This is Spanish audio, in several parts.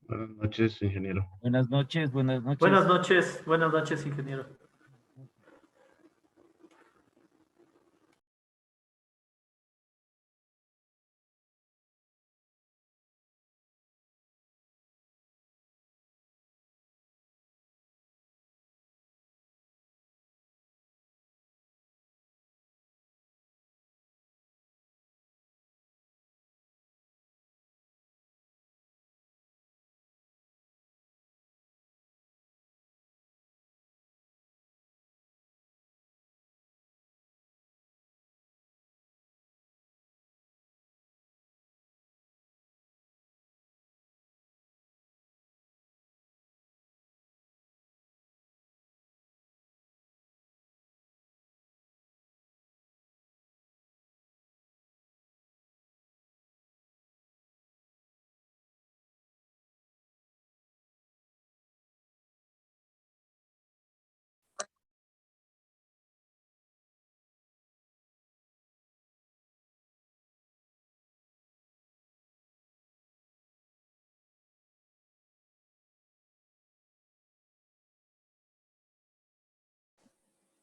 Buenas noches, ingeniero. Buenas noches, buenas noches. Buenas noches, ingeniero.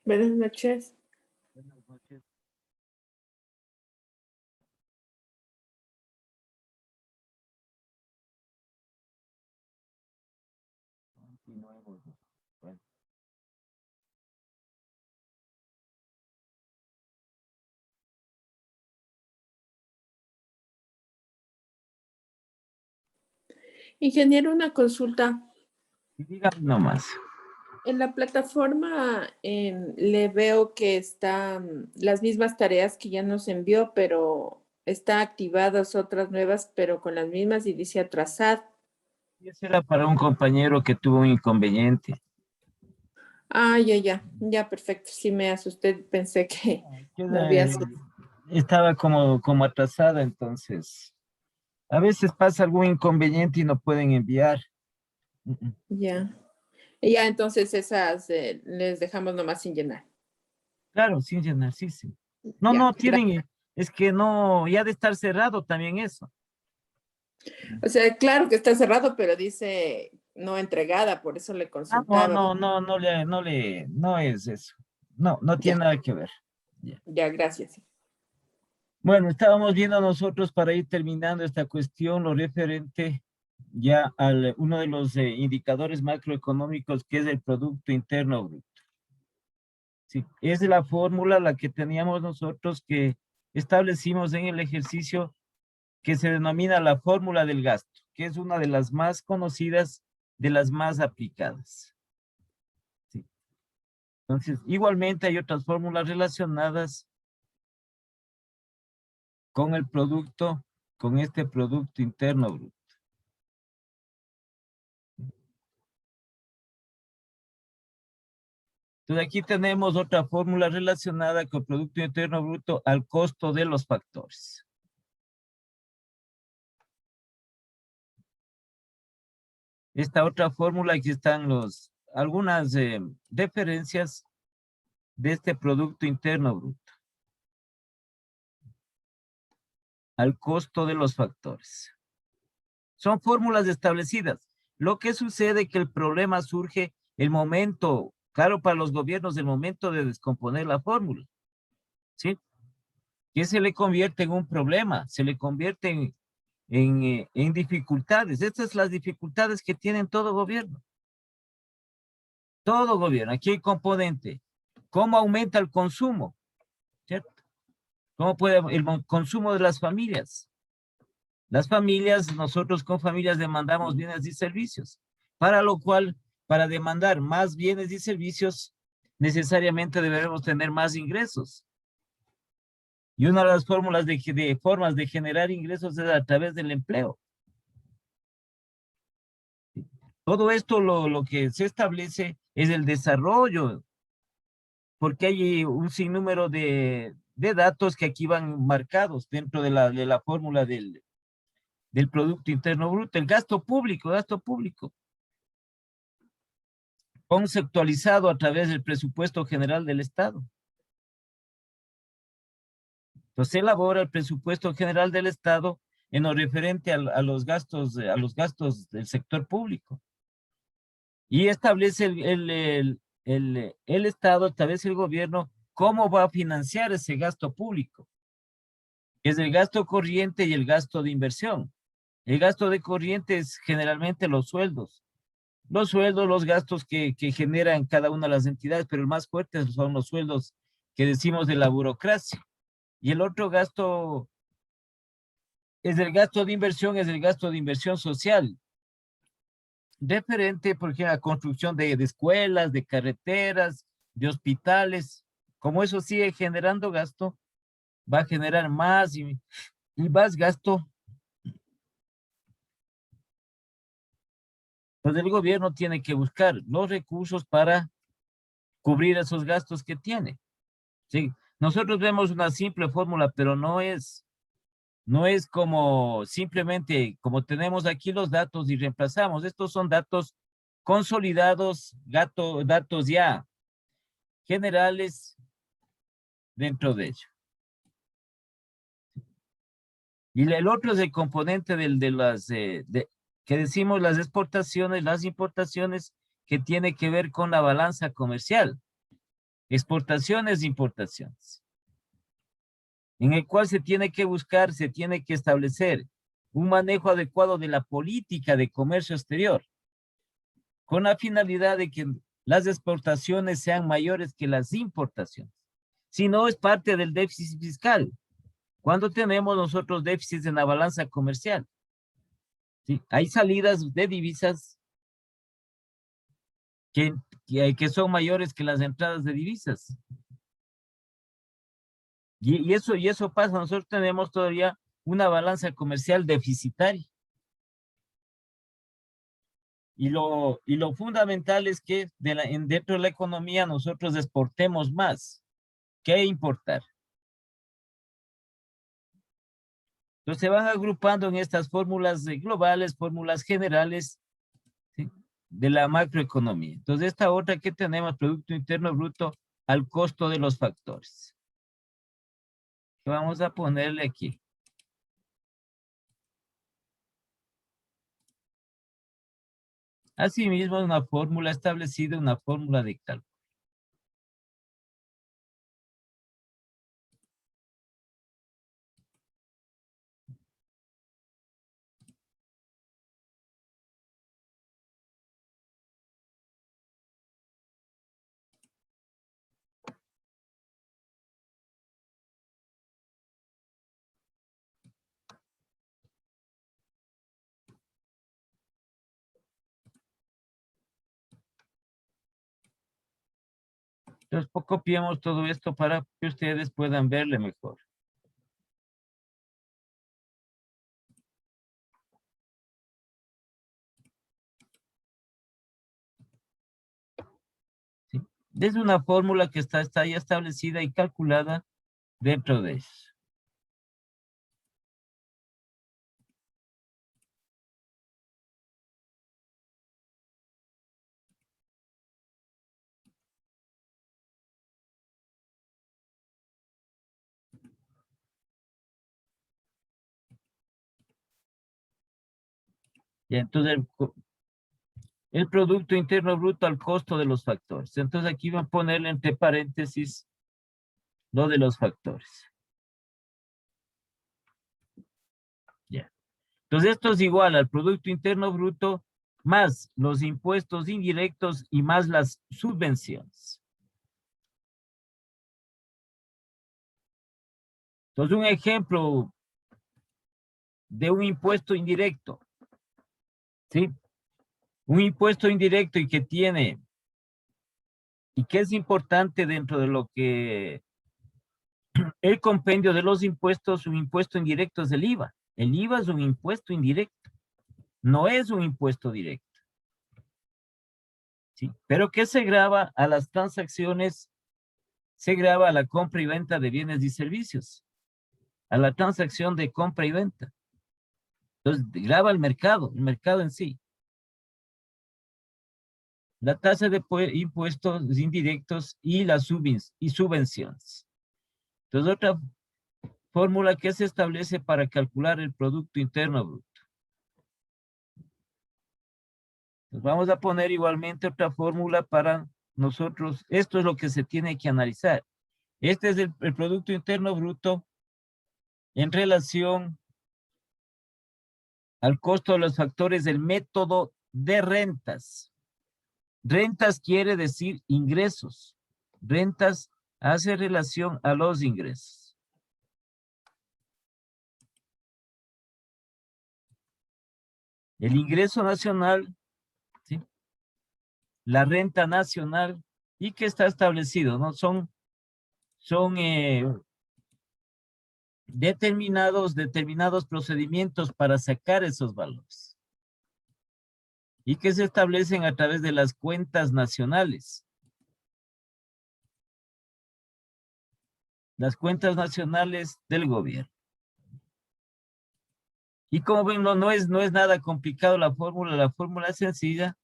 Buenas noches. Buenas noches. Continuemos. Bueno. Ingeniero, una consulta. Y dígame nomás. En la plataforma le veo que están las mismas tareas que ya nos envió, pero está activadas otras nuevas, pero con las mismas y dice atrasado. Y eso era para un compañero que tuvo un inconveniente. Ah, ya, perfecto. Sí me asusté, pensé que no Queda, había sido. estaba como atrasada, entonces. A veces pasa algún inconveniente y no pueden enviar. Ya. Ya, entonces esas les dejamos nomás sin llenar. Claro, sin llenar, sí, sí. No, Ya, no, tienen, es que no, ya de estar cerrado también eso. o sea, claro que está cerrado, pero dice no entregada, por eso le Ah, consultaba. no es eso. No, no tiene Ya, nada que ver. Ya. ya, gracias. Bueno, estábamos viendo nosotros para ir terminando esta cuestión, lo referente ya al uno de los indicadores macroeconómicos que es el Producto Interno Bruto. Sí, es la fórmula la que teníamos nosotros que establecimos en el ejercicio que se denomina la fórmula del gasto, que es una de las más conocidas, de las más aplicadas. Sí. Entonces, igualmente hay otras fórmulas relacionadas con el producto, con este Producto Interno Bruto. Entonces aquí tenemos otra fórmula relacionada con el Producto Interno Bruto al costo de los factores. Esta otra fórmula, aquí están algunas referencias de este Producto Interno Bruto al costo de los factores. Son fórmulas establecidas. Lo que sucede es que el problema surge el momento, claro, para los gobiernos, el momento de descomponer la fórmula, ¿sí? Que se le convierte en un problema, se le convierte en dificultades. Estas son las dificultades que tienen todo gobierno. Todo gobierno. Aquí hay componente. ¿Cómo aumenta el consumo? ¿Cómo puede el consumo de las familias? Las familias, nosotros con familias demandamos bienes y servicios, para lo cual, para demandar más bienes y servicios, necesariamente deberemos tener más ingresos. Y una de las fórmulas de formas de generar ingresos es a través del empleo. Todo esto lo que se establece es el desarrollo, porque hay un sinnúmero de datos que aquí van marcados dentro de la fórmula del Producto Interno Bruto. El gasto público, conceptualizado a través del presupuesto general del Estado. Entonces se elabora el presupuesto general del Estado en lo referente a los gastos del sector público. Y establece el Estado, establece el gobierno, cómo va a financiar ese gasto público. Es el gasto corriente y el gasto de inversión. El gasto de corriente es generalmente los sueldos. Los gastos que generan cada una de las entidades, pero el más fuerte son los sueldos que decimos de la burocracia. Y el otro gasto es el gasto de inversión, es el gasto de inversión social, referente, por ejemplo, a construcción de escuelas, de carreteras, de hospitales. Como eso sigue generando gasto, va a generar más y más gasto. Entonces el gobierno tiene que buscar los recursos para cubrir esos gastos que tiene. ¿Sí? Nosotros vemos una simple fórmula, pero no es como simplemente, como tenemos aquí los datos y reemplazamos. Estos son datos consolidados, datos ya generales dentro de ello. Y el otro es el componente que decimos las exportaciones, las importaciones, que tiene que ver con la balanza comercial. Exportaciones e importaciones. En el cual se tiene que buscar, se tiene que establecer un manejo adecuado de la política de comercio exterior, con la finalidad de que las exportaciones sean mayores que las importaciones. Si no, es parte del déficit fiscal. Cuando tenemos nosotros déficits en la balanza comercial, ¿sí? Hay salidas de divisas que son mayores que las entradas de divisas. Y eso pasa, nosotros tenemos todavía una balanza comercial deficitaria. Y lo fundamental es que dentro de la economía nosotros exportemos más que importar. Entonces se van agrupando en estas fórmulas globales, fórmulas generales, ¿sí?, de la macroeconomía. Entonces esta otra que tenemos, Producto Interno Bruto al costo de los factores. Vamos a ponerle aquí. Asimismo, una fórmula establecida, una fórmula de cálculo. Entonces, copiamos todo esto para que ustedes puedan verle mejor. ¿Sí? Desde una fórmula que está ya establecida y calculada dentro de eso. Y entonces, el Producto Interno Bruto al costo de los factores. Entonces, aquí van a ponerle entre paréntesis lo de los factores. Ya. Entonces, esto es igual al Producto Interno Bruto más los impuestos indirectos y más las subvenciones. Entonces, un ejemplo de un impuesto indirecto, ¿sí? Un impuesto indirecto y que tiene, y que es importante dentro de lo que el compendio de los impuestos, un impuesto indirecto es el IVA. El IVA es un impuesto indirecto, no es un impuesto directo. ¿Sí? Pero ¿qué se grava a las transacciones? Se grava a la compra y venta de bienes y servicios, a la transacción de compra y venta. Entonces, grava el mercado en sí. La tasa de impuestos indirectos y las subvenciones. Entonces, otra fórmula que se establece para calcular el Producto Interno Bruto. Entonces, vamos a poner igualmente otra fórmula para nosotros. Esto es lo que se tiene que analizar. Este es el Producto Interno Bruto en relación al costo de los factores del método de rentas. Rentas quiere decir ingresos. Rentas hace relación a los ingresos. El ingreso nacional, ¿sí? La renta nacional, y que está establecido, ¿no? Son determinados procedimientos para sacar esos valores. Y que se establecen a través de las cuentas nacionales. Las cuentas nacionales del gobierno. Y como ven, no es nada complicado la fórmula es sencilla,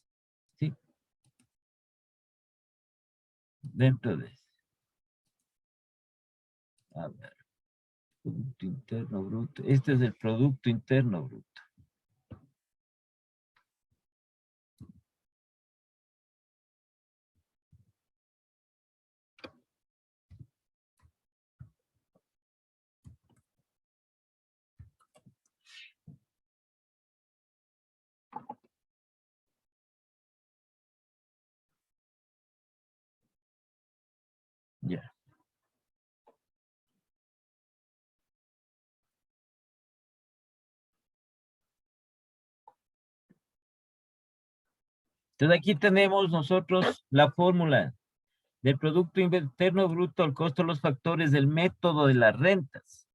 ¿sí? Dentro de eso. A ver, Producto Interno Bruto. Este es el Producto Interno Bruto. Ya. Entonces aquí tenemos nosotros la fórmula del Producto Interno Bruto al costo de los factores del método de las rentas.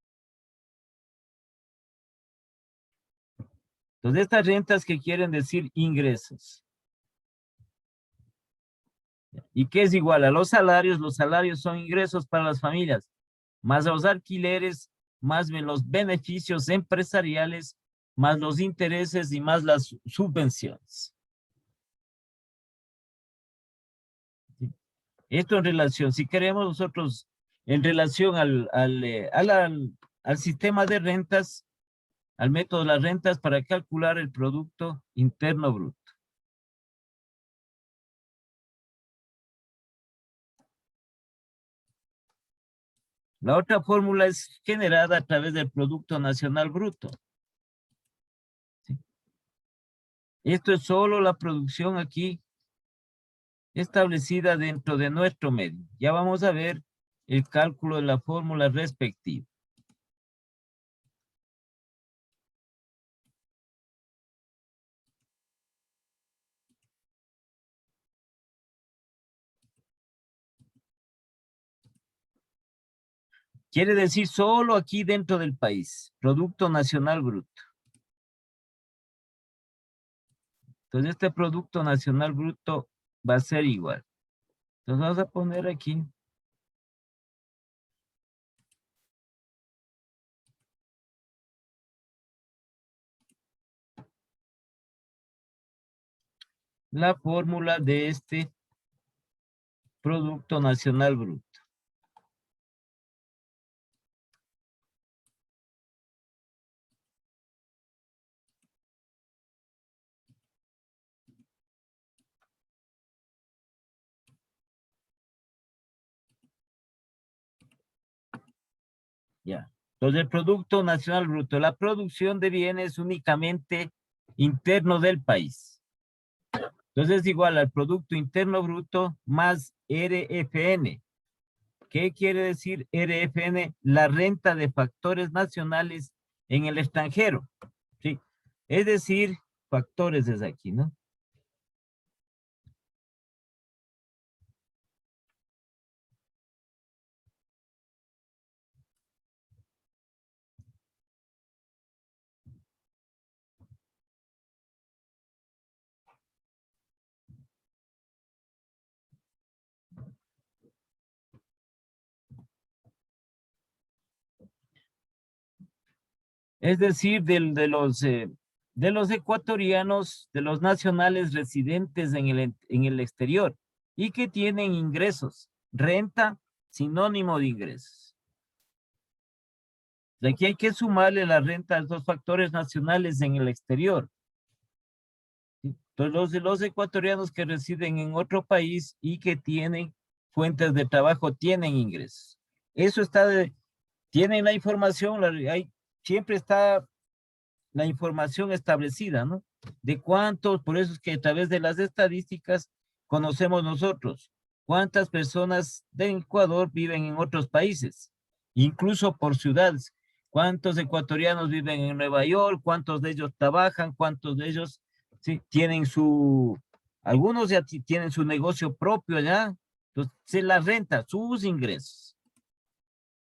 Entonces estas rentas que quieren decir ingresos. ¿Y qué es igual a los salarios? Los salarios son ingresos para las familias, más los alquileres, más los beneficios empresariales, más los intereses y más las subvenciones. Esto en relación, si queremos nosotros, en relación al sistema de rentas, al método de las rentas para calcular el Producto Interno Bruto. La otra fórmula es generada a través del Producto Nacional Bruto. ¿Sí? Esto es solo la producción aquí establecida dentro de nuestro medio. Ya vamos a ver el cálculo de la fórmula respectiva. Quiere decir solo aquí dentro del país, Producto Nacional Bruto. Entonces este Producto Nacional Bruto va a ser igual. Entonces vamos a poner aquí. La fórmula de este Producto Nacional Bruto. Ya. Entonces el Producto Nacional Bruto, la producción de bienes únicamente interno del país. Entonces es igual al Producto Interno Bruto más RFN. ¿Qué quiere decir RFN? La renta de factores nacionales en el extranjero. ¿Sí? Es decir, factores desde aquí, ¿no? Es decir, de los ecuatorianos, de los nacionales residentes en el exterior y que tienen ingresos. Renta, sinónimo de ingresos. De aquí hay que sumarle la renta a los factores nacionales en el exterior. ¿Sí? Entonces, los ecuatorianos que residen en otro país y que tienen fuentes de trabajo, tienen ingresos. Eso está tienen la información, siempre está la información establecida, ¿no? De cuántos, por eso es que a través de las estadísticas conocemos nosotros cuántas personas de Ecuador viven en otros países, incluso por ciudades. ¿Cuántos ecuatorianos viven en Nueva York? ¿Cuántos de ellos trabajan? ¿Cuántos de ellos sí, tienen algunos ya tienen su negocio propio ya? Entonces, se la renta, sus ingresos.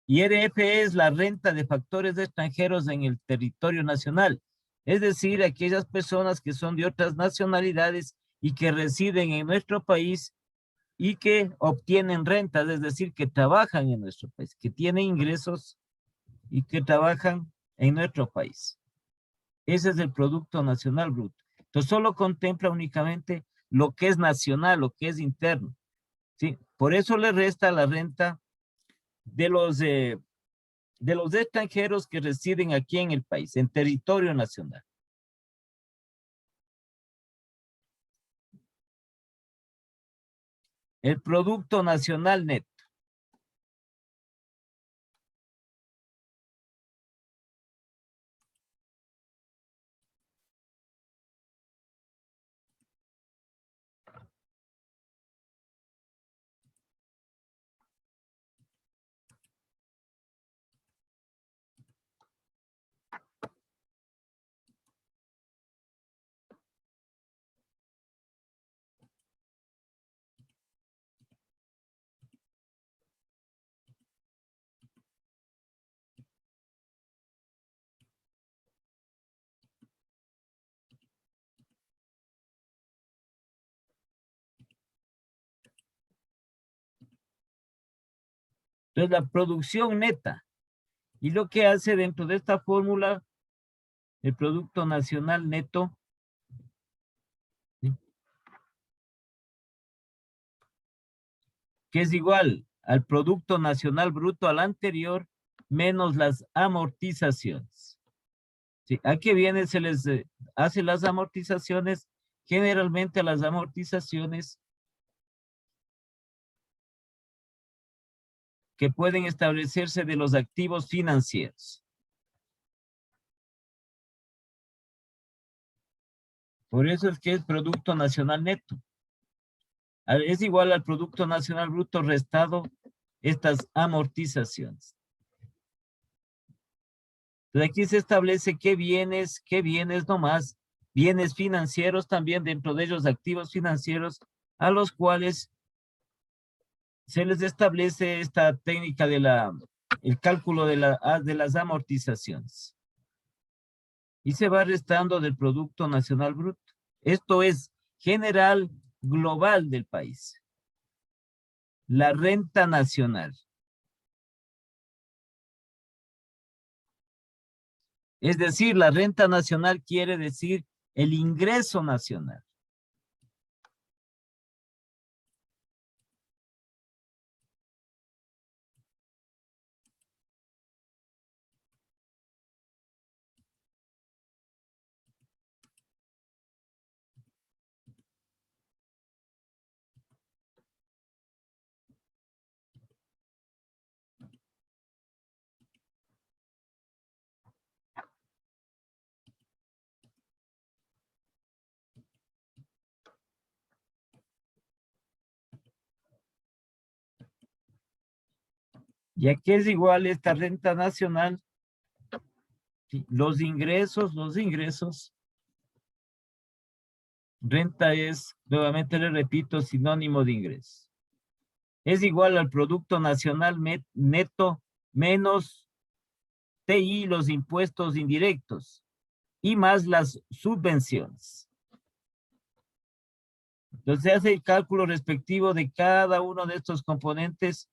Y RF es la renta de factores extranjeros en el territorio nacional, es decir, aquellas personas que son de otras nacionalidades y que residen en nuestro país y que obtienen rentas, es decir, que trabajan en nuestro país, que tienen ingresos y que trabajan en nuestro país. Ese es el Producto Nacional Bruto. Entonces, solo contempla únicamente lo que es nacional, lo que es interno. ¿Sí? Por eso le resta la renta de los extranjeros que residen aquí en el país, en territorio nacional. El Producto Nacional Neto. Entonces, la producción neta. Y lo que hace dentro de esta fórmula, el Producto Nacional Neto, ¿sí? Que es igual al Producto Nacional Bruto al anterior, menos las amortizaciones. ¿Sí? Aquí viene, se les hace las amortizaciones, generalmente las amortizaciones que pueden establecerse de los activos financieros. Por eso es que es Producto Nacional Neto. Es igual al Producto Nacional Bruto restado estas amortizaciones. Entonces aquí se establece qué bienes nomás, bienes financieros también, dentro de ellos activos financieros, a los cuales se les establece esta técnica de el cálculo de las amortizaciones. Y se va restando del Producto Nacional Bruto. Esto es general global del país. La renta nacional. Es decir, la renta nacional quiere decir el ingreso nacional. ¿Y a qué es igual esta renta nacional? Sí, los ingresos, renta es, nuevamente le repito, sinónimo de ingreso. Es igual al Producto Nacional Neto menos TI, los impuestos indirectos, y más las subvenciones. Entonces se hace el cálculo respectivo de cada uno de estos componentes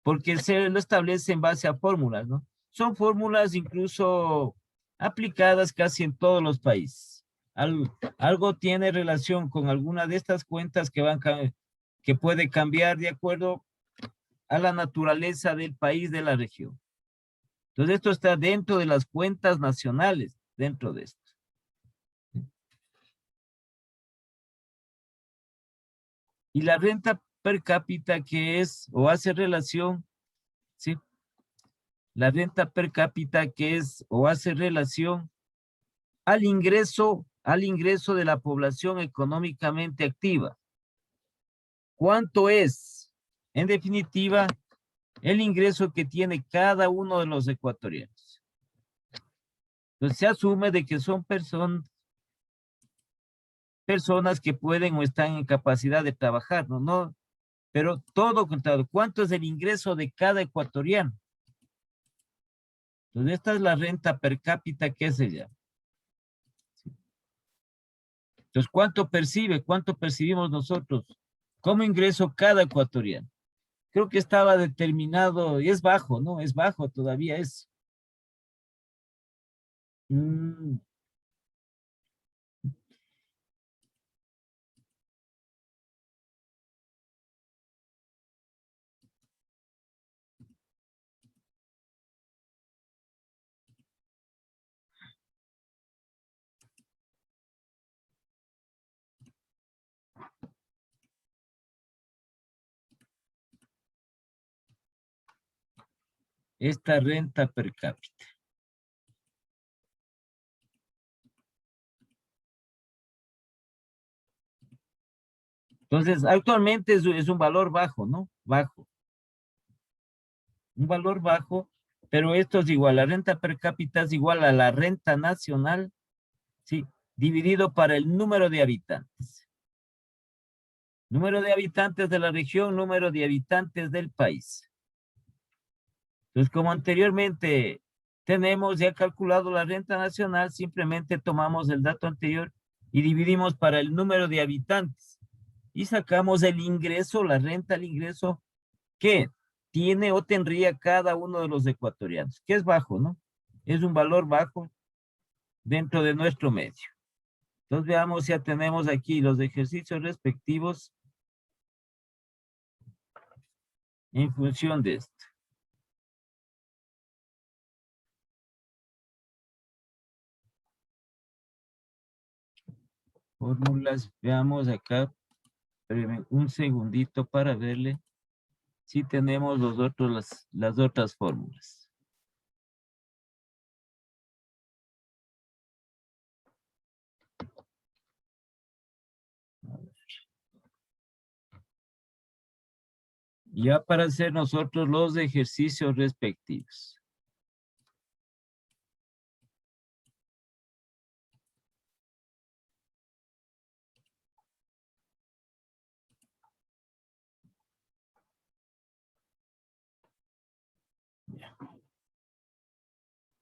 porque se lo establece en base a fórmulas, ¿no? Son fórmulas incluso aplicadas casi en todos los países. Algo tiene relación con alguna de estas cuentas que puede cambiar de acuerdo a la naturaleza del país, de la región. Entonces esto está dentro de las cuentas nacionales, dentro de esto. Y la renta per cápita que es o hace relación, ¿sí? La renta per cápita que es o hace relación al ingreso de la población económicamente activa. ¿Cuánto es? En definitiva, el ingreso que tiene cada uno de los ecuatorianos. Entonces se asume de que son personas que pueden o están en capacidad de trabajar, ¿no? Pero todo contado, ¿cuánto es el ingreso de cada ecuatoriano? Entonces esta es la renta per cápita que se llama. Entonces, ¿cuánto percibe? ¿Cuánto percibimos nosotros? ¿Cómo ingreso cada ecuatoriano? Creo que estaba determinado, y es bajo, ¿no? Es bajo todavía es. Esta renta per cápita. Entonces, actualmente es un valor bajo, ¿no? Bajo. Un valor bajo, pero esto es igual. La renta per cápita es igual a la renta nacional, ¿sí? Dividido para el número de habitantes. Número de habitantes de la región, número de habitantes del país. Entonces, como anteriormente tenemos ya calculado la renta nacional, simplemente tomamos el dato anterior y dividimos para el número de habitantes. Y sacamos el ingreso, la renta al ingreso que tiene o tendría cada uno de los ecuatorianos, que es bajo, ¿no? Es un valor bajo dentro de nuestro medio. Entonces veamos, ya tenemos aquí los ejercicios respectivos en función de esto. Fórmulas, veamos acá, espérenme un segundito para verle si tenemos las otras fórmulas. Ya para hacer nosotros los ejercicios respectivos.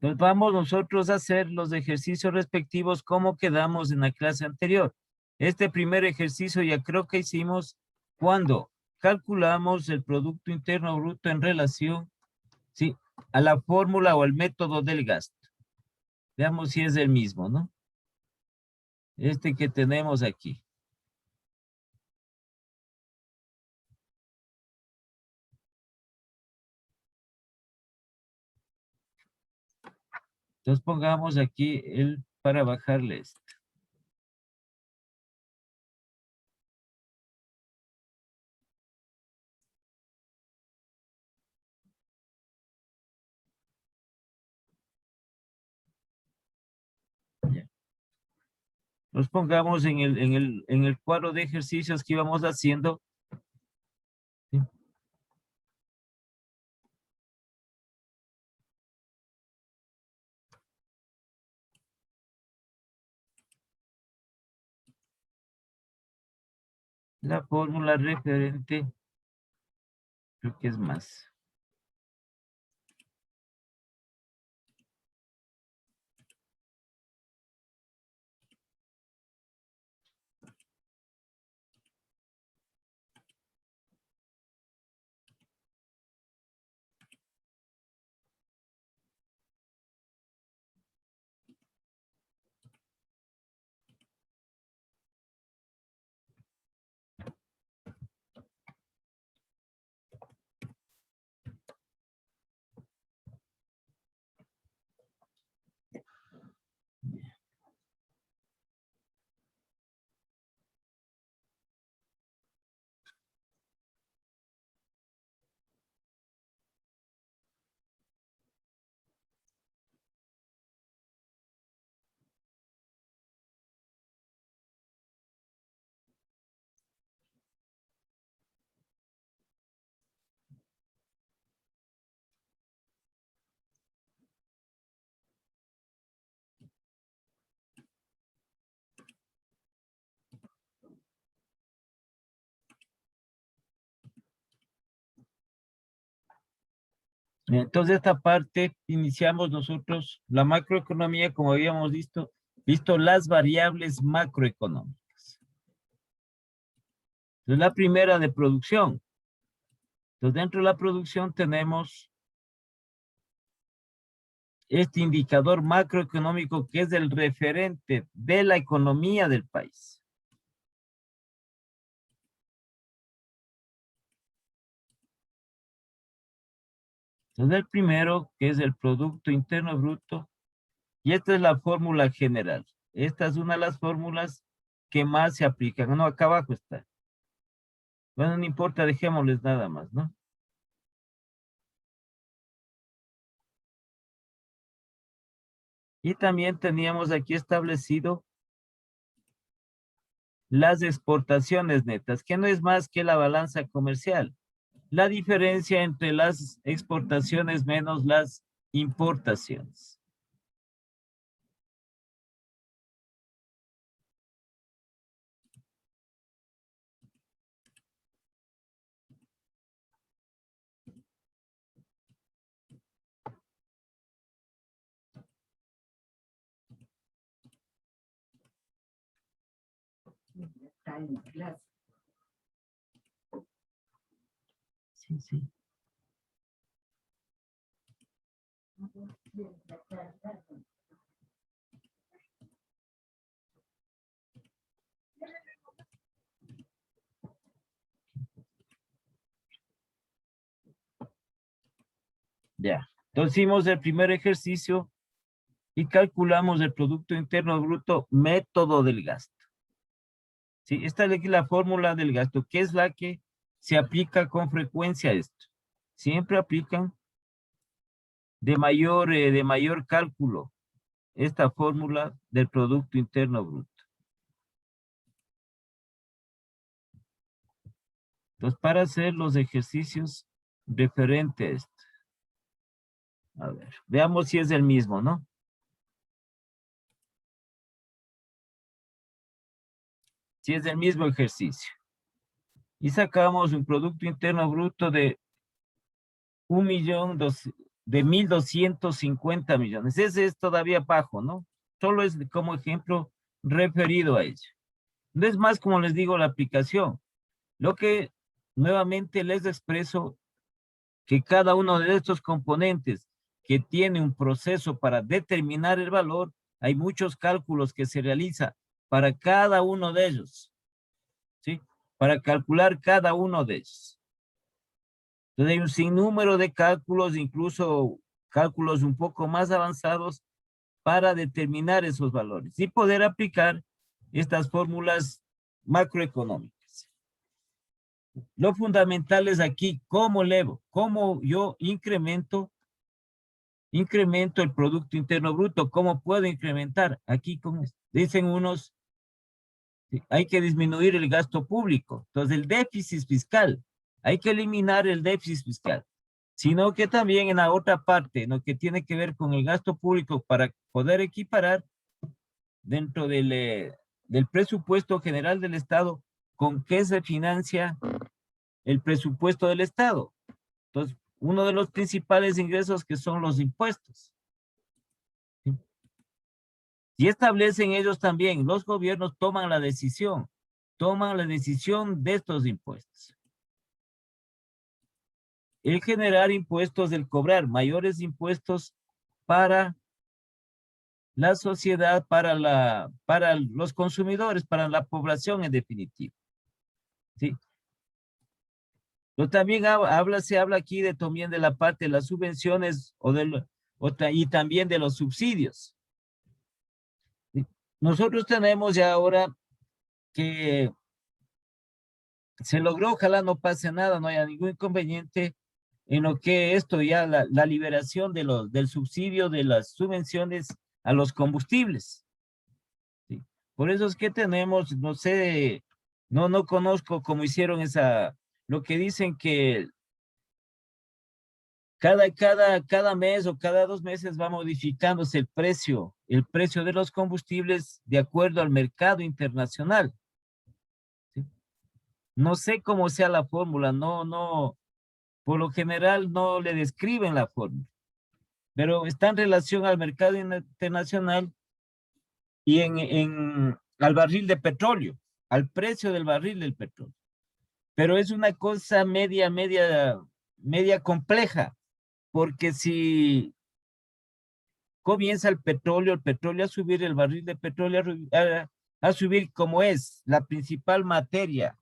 Entonces vamos nosotros a hacer los ejercicios respectivos como quedamos en la clase anterior. Este primer ejercicio ya creo que hicimos cuando calculamos el Producto Interno Bruto en relación, ¿sí?, a la fórmula o al método del gasto. Veamos si es el mismo, ¿no? Este que tenemos aquí. Entonces pongamos aquí el para bajarle esto. Ya. Nos pongamos en el cuadro de ejercicios que íbamos haciendo. ¿Sí? La fórmula referente, creo que es más. Entonces, esta parte iniciamos nosotros la macroeconomía, como habíamos visto las variables macroeconómicas. Entonces, la primera de producción. Entonces, dentro de la producción tenemos este indicador macroeconómico que es el referente de la economía del país. Entonces, el primero, que es el Producto Interno Bruto, y esta es la fórmula general. Esta es una de las fórmulas que más se aplican. No, acá abajo está. Bueno, no importa, dejémosles nada más, ¿no? Y también teníamos aquí establecido las exportaciones netas, que no es más que la balanza comercial. La diferencia entre las exportaciones menos las importaciones. Sí, sí. Ya. Entonces hicimos el primer ejercicio y calculamos el Producto Interno Bruto, método del gasto. Sí, esta es aquí la fórmula del gasto, que es la que se aplica con frecuencia a esto. Siempre aplican de mayor cálculo esta fórmula del Producto Interno Bruto. Entonces, para hacer los ejercicios referentes a esto. A ver, veamos si es el mismo, ¿no? Si es el mismo ejercicio. Y sacamos un Producto Interno Bruto de 1.250 millones. Ese es todavía bajo, ¿no? Solo es como ejemplo referido a ello. No es más, como les digo, la aplicación. Lo que nuevamente les expreso que cada uno de estos componentes que tiene un proceso para determinar el valor, hay muchos cálculos que se realiza para cada uno de ellos, ¿sí? Para calcular cada uno de ellos. Entonces hay un sinnúmero de cálculos, incluso cálculos un poco más avanzados para determinar esos valores y poder aplicar estas fórmulas macroeconómicas. Lo fundamental es aquí cómo elevo, cómo yo incremento el Producto Interno Bruto, cómo puedo incrementar. Aquí como dicen unos, hay que disminuir el gasto público. Entonces el déficit fiscal, hay que eliminar el déficit fiscal, sino que también en la otra parte, lo que tiene que ver con el gasto público para poder equiparar dentro del presupuesto general del Estado, con qué se financia el presupuesto del Estado. Entonces, uno de los principales ingresos que son los impuestos. ¿Sí? Y establecen ellos también, los gobiernos toman la decisión de estos impuestos. El generar impuestos, el cobrar mayores impuestos para la sociedad, para los consumidores, para la población en definitiva. ¿Sí? Pero también se habla aquí también de la parte de las subvenciones y también de los subsidios. ¿Sí? Nosotros tenemos ya ahora que se logró, ojalá no pase nada, no haya ningún inconveniente en lo que esto ya, la liberación del subsidio de las subvenciones a los combustibles. ¿Sí? Por eso es que tenemos, no sé, no conozco cómo hicieron lo que dicen que cada mes o cada 2 meses va modificándose el precio de los combustibles de acuerdo al mercado internacional. ¿Sí? No sé cómo sea la fórmula, por lo general no le describen la fórmula, pero está en relación al mercado internacional y al barril de petróleo, al precio del barril del petróleo. Pero es una cosa media compleja, porque si comienza el petróleo a subir, el barril de petróleo a subir, como es la principal materia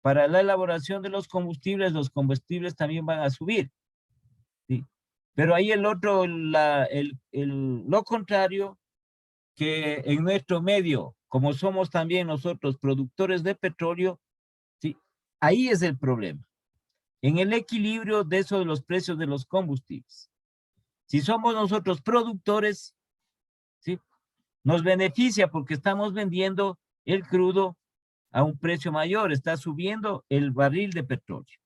para la elaboración de los combustibles también van a subir. ¿Sí? Pero ahí lo contrario, que en nuestro medio, como somos también nosotros productores de petróleo, ¿sí? Ahí es el problema, en el equilibrio de eso de los precios de los combustibles. Si somos nosotros productores, ¿sí? Nos beneficia porque estamos vendiendo el crudo a un precio mayor, está subiendo el barril de petróleo.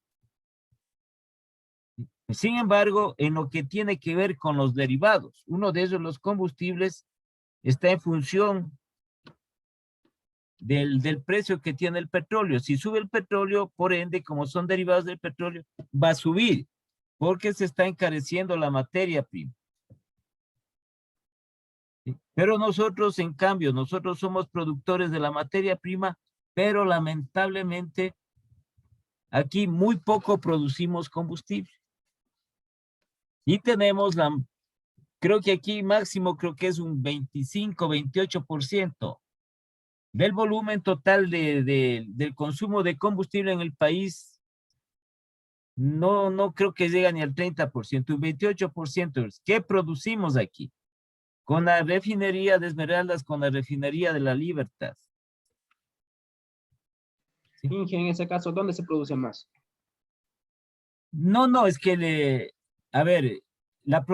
Sin embargo, en lo que tiene que ver con los derivados, uno de ellos, los combustibles, está en función del precio que tiene el petróleo. Si sube el petróleo, por ende, como son derivados del petróleo, va a subir, porque se está encareciendo la materia prima. ¿Sí? Pero nosotros, en cambio, nosotros somos productores de la materia prima, pero lamentablemente aquí muy poco producimos combustible. Y tenemos creo que aquí máximo creo que es un 25, 28% del volumen total del consumo de combustible en el país. No creo que llegue ni al 30%, un 28%. ¿Qué producimos aquí? Con la refinería de Esmeraldas, con la refinería de La Libertad. ¿Sí? Inge, en ese caso, ¿dónde se produce más? No, es que a ver, la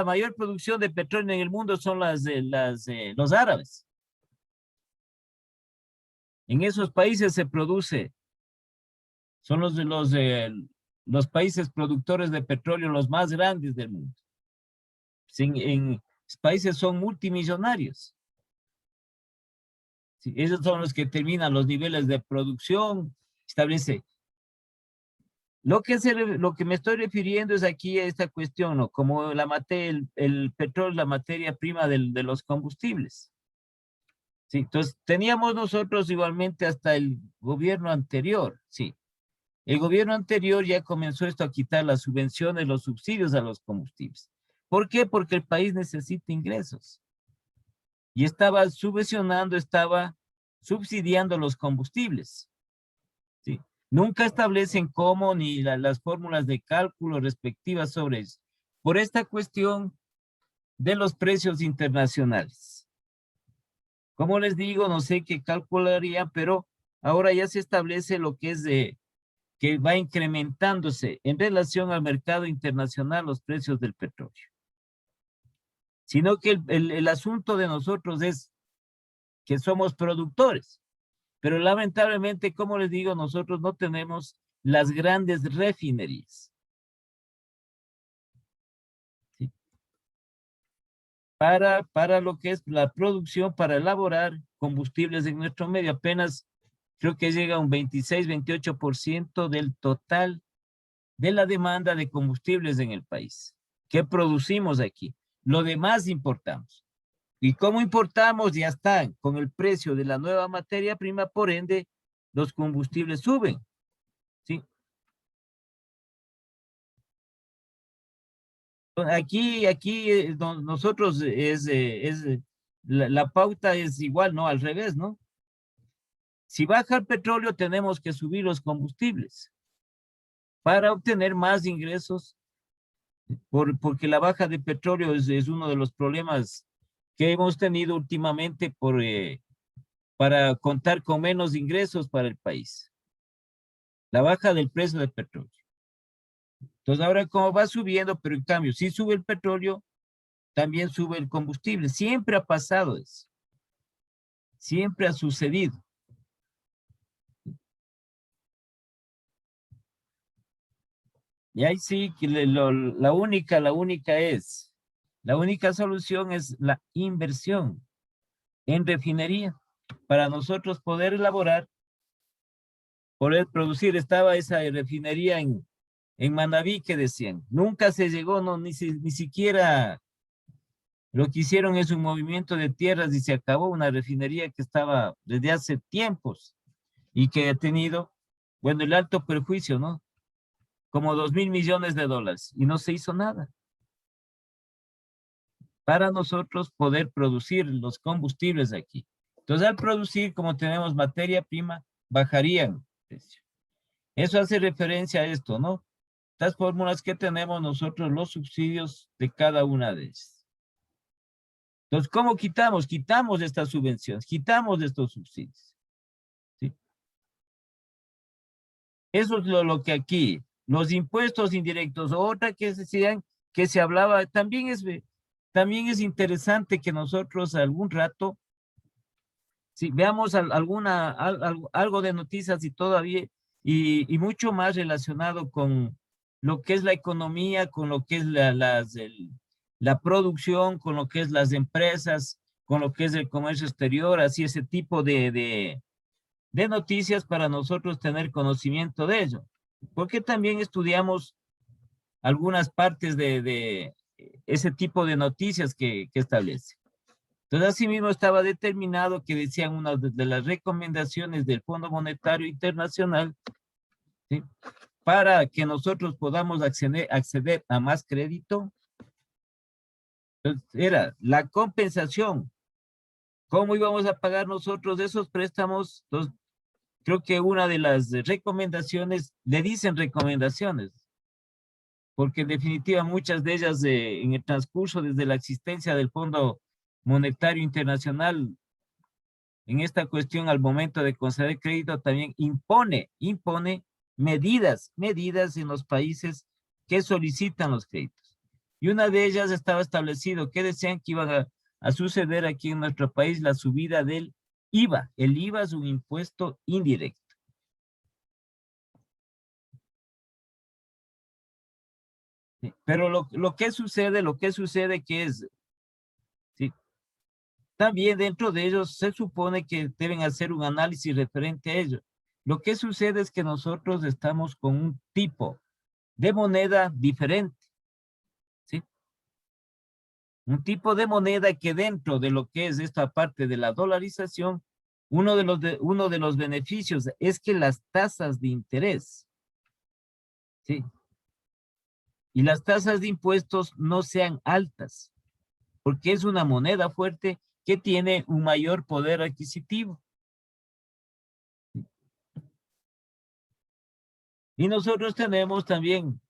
mayor producción de petróleo en el mundo son los árabes. En esos países se produce, son los países productores de petróleo los más grandes del mundo. En países son multimillonarios. Sí, esos son los que determinan los niveles de producción, establece. Lo que me estoy refiriendo es aquí a esta cuestión, ¿no? Como el petróleo, la materia prima de los combustibles. Sí, entonces teníamos nosotros igualmente hasta el gobierno anterior, sí. El gobierno anterior ya comenzó a quitar las subvenciones, los subsidios a los combustibles. ¿Por qué? Porque el país necesita ingresos. Y estaba subsidiando los combustibles. ¿Sí? Nunca establecen cómo ni las fórmulas de cálculo respectivas sobre eso. Por esta cuestión de los precios internacionales. Como les digo, no sé qué calcularía, pero ahora ya se establece lo que es que va incrementándose en relación al mercado internacional los precios del petróleo. Sino que el asunto de nosotros es que somos productores, pero lamentablemente, como les digo, nosotros no tenemos las grandes refinerías. ¿Sí? Para lo que es la producción, para elaborar combustibles en nuestro medio, apenas creo que llega a un 26-28% del total de la demanda de combustibles en el país. ¿Qué producimos aquí? Lo demás importamos. Y como importamos, ya están con el precio de la nueva materia prima, por ende, los combustibles suben. ¿Sí? Aquí nosotros la pauta es igual, ¿no? Al revés, ¿no? Si baja el petróleo, tenemos que subir los combustibles para obtener más ingresos, porque la baja de petróleo es uno de los problemas que hemos tenido últimamente para contar con menos ingresos para el país. La baja del precio del petróleo. Entonces ahora como va subiendo, pero en cambio, si sube el petróleo, también sube el combustible. Siempre ha pasado eso. Siempre ha sucedido. Y ahí sí que la única solución es la inversión en refinería para nosotros poder elaborar, poder producir. Estaba esa refinería en Manabí que decían, nunca se llegó, no, ni siquiera lo que hicieron es un movimiento de tierras y se acabó una refinería que estaba desde hace tiempos y que ha tenido, bueno, el alto perjuicio, ¿no? Como 2.000 millones de dólares y no se hizo nada para nosotros poder producir los combustibles aquí. Entonces, al producir, como tenemos materia prima, bajarían el precio. Eso hace referencia a esto, ¿no? Estas fórmulas que tenemos nosotros, los subsidios de cada una de ellas. Entonces, ¿cómo quitamos? Quitamos estas subvenciones, quitamos estos subsidios. ¿Sí? Eso es lo que aquí, los impuestos indirectos, otra que decían que se hablaba, también es interesante que nosotros algún rato, si veamos algo de noticias y todavía, y mucho más relacionado con lo que es la economía, con lo que es la producción, con lo que es las empresas, con lo que es el comercio exterior, así ese tipo de noticias para nosotros tener conocimiento de ello. Porque también estudiamos algunas partes de ese tipo de noticias que establece. Entonces, asimismo estaba determinado que decían una de las recomendaciones del Fondo Monetario Internacional, ¿sí? Para que nosotros podamos acceder a más crédito. Entonces, era la compensación. ¿Cómo íbamos a pagar nosotros esos préstamos? Entonces, creo que una de las recomendaciones, le dicen recomendaciones, porque en definitiva muchas de ellas en el transcurso desde la existencia del Fondo Monetario Internacional, en esta cuestión al momento de conceder crédito también impone medidas en los países que solicitan los créditos. Y una de ellas estaba establecido que decían que iba a suceder aquí en nuestro país la subida del IVA. El IVA es un impuesto indirecto. Sí, pero lo que sucede que es, sí, también dentro de ellos se supone que deben hacer un análisis referente a ello. Lo que sucede es que nosotros estamos con un tipo de moneda diferente, ¿sí? Un tipo de moneda que dentro de lo que es esta parte de la dolarización, uno de los beneficios es que las tasas de interés, ¿sí? Y las tasas de impuestos no sean altas, porque es una moneda fuerte que tiene un mayor poder adquisitivo. Y nosotros tenemos también,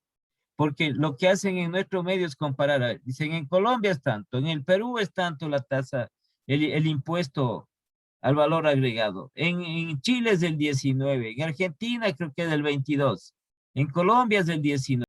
porque lo que hacen en nuestro medio es comparar, dicen en Colombia es tanto, en el Perú es tanto la tasa, el impuesto al valor agregado, en Chile es del 19, en Argentina creo que es del 22, en Colombia es del 19.